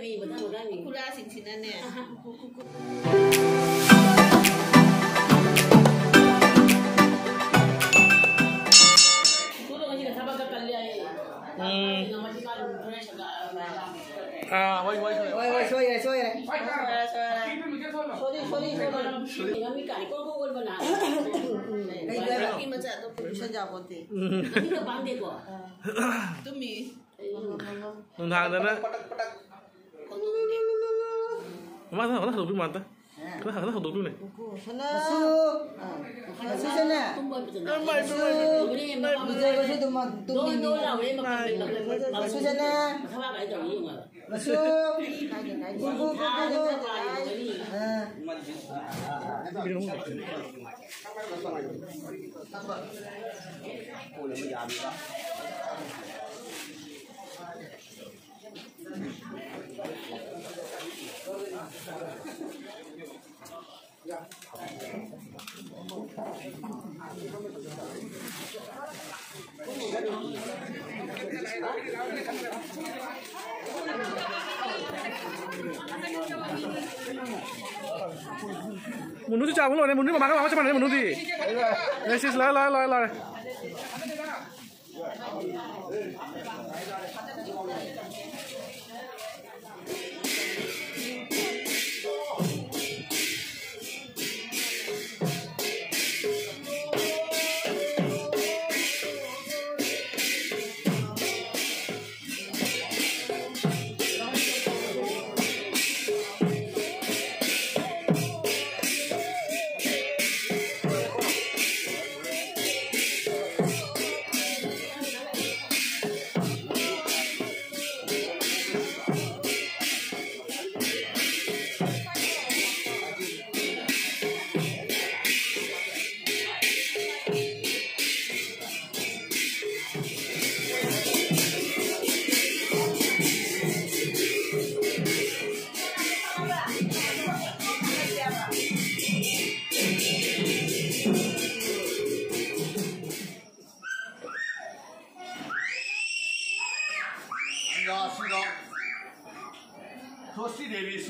खुरासिंसिनाने Masa kita hidup di mana? Kita hidup di mana? Sana. Sana. Muốn nuôi chào cũng rồi này, muốn nuôi mà các bạn cho bạn này muốn nuôi gì? Đây xin lại.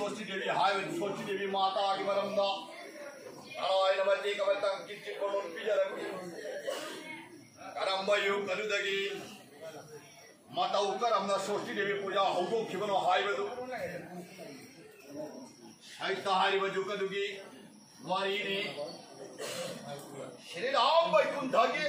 सोची देवी हाय सोची देवी माता की बरमदा नारायण मध्य कमतंग किच्चित कोण पिजरं करंबयु कलुदगी माता उकरमना सोची देवी पूजा हौदोखिबनो हायबदु साहित्य हारिबजु कदुगी वारीने श्री राम वैकुंठगे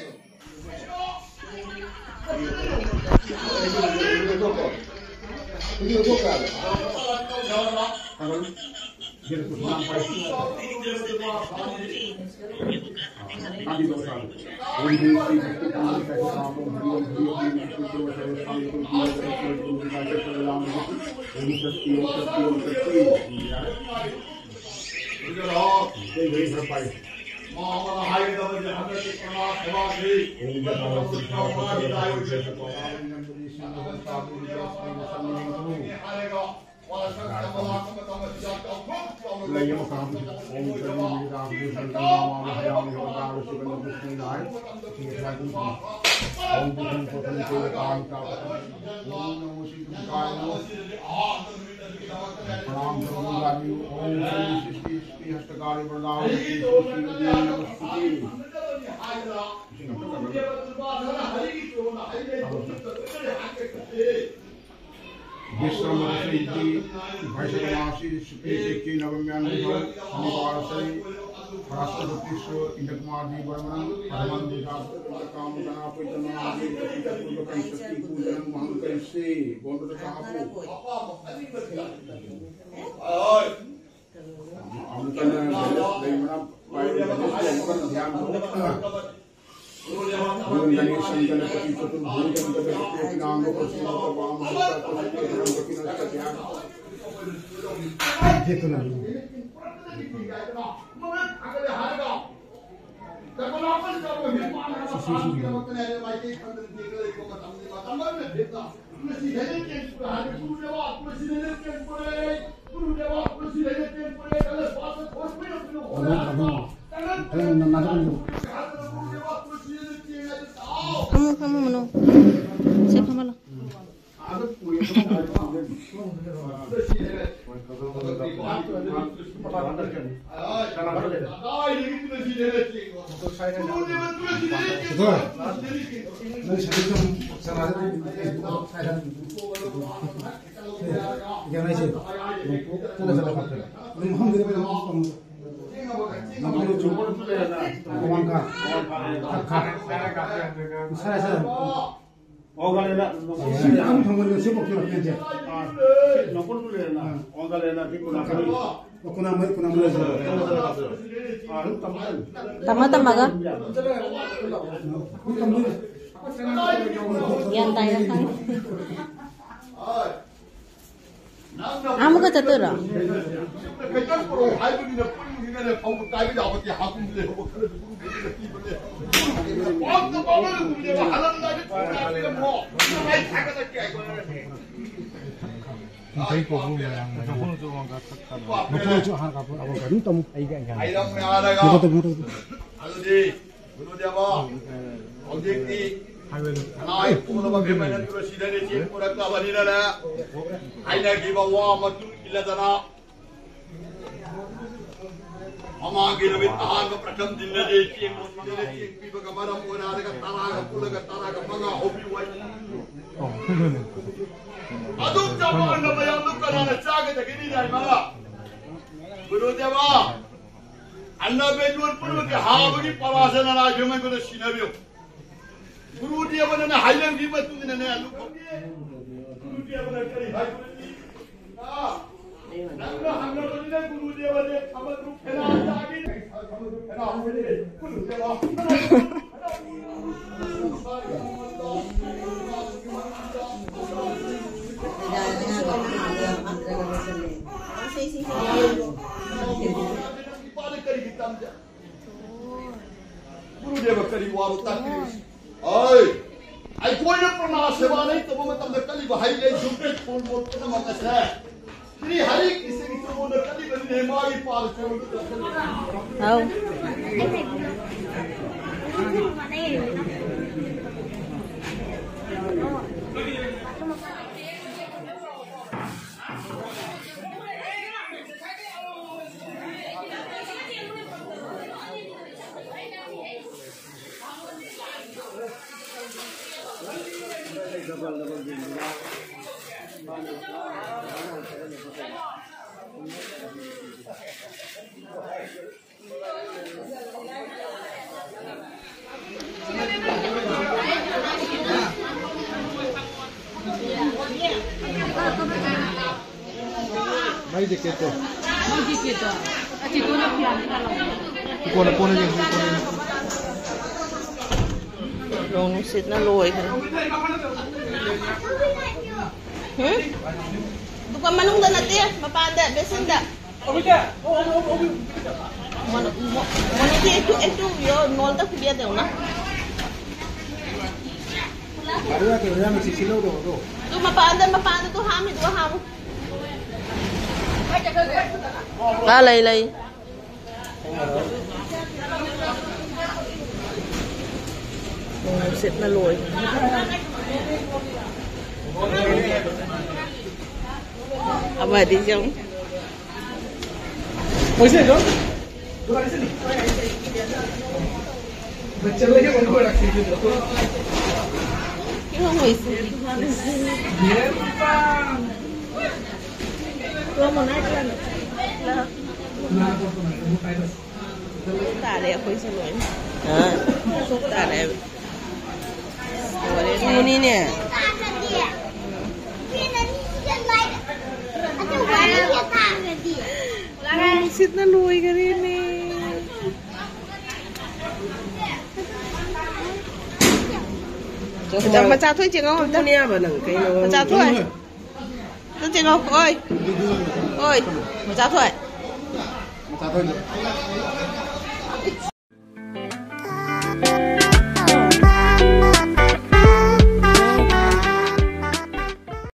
Kamu menung. Siapa malah? Tama-tama ka? Yan tayo na. Amo ka tatura? May dikit to. Ati ko na piyan ka lang. Iko na po na yung Long sit na loy ka. Bukan manung dah nanti ya, mapanda, besin dah. Mana itu yo nol tak dia tahu na. Tu mapanda tu hamid dua hamu. Lay. Sit na loy. Apa di jom? Pwede ito? Doon sini. Bacaan lagi ang mga activity ito. Yung mo isi. Bien pa. Tuwa mo na ito. Tare ako isa loy. Tare. Ini ni. Sit na luwi ka rin eh. Macam tu je kau. Macam ni apa nang? Macam tu eh. Tu je kau. Oi. Macam tu eh. Macam tu.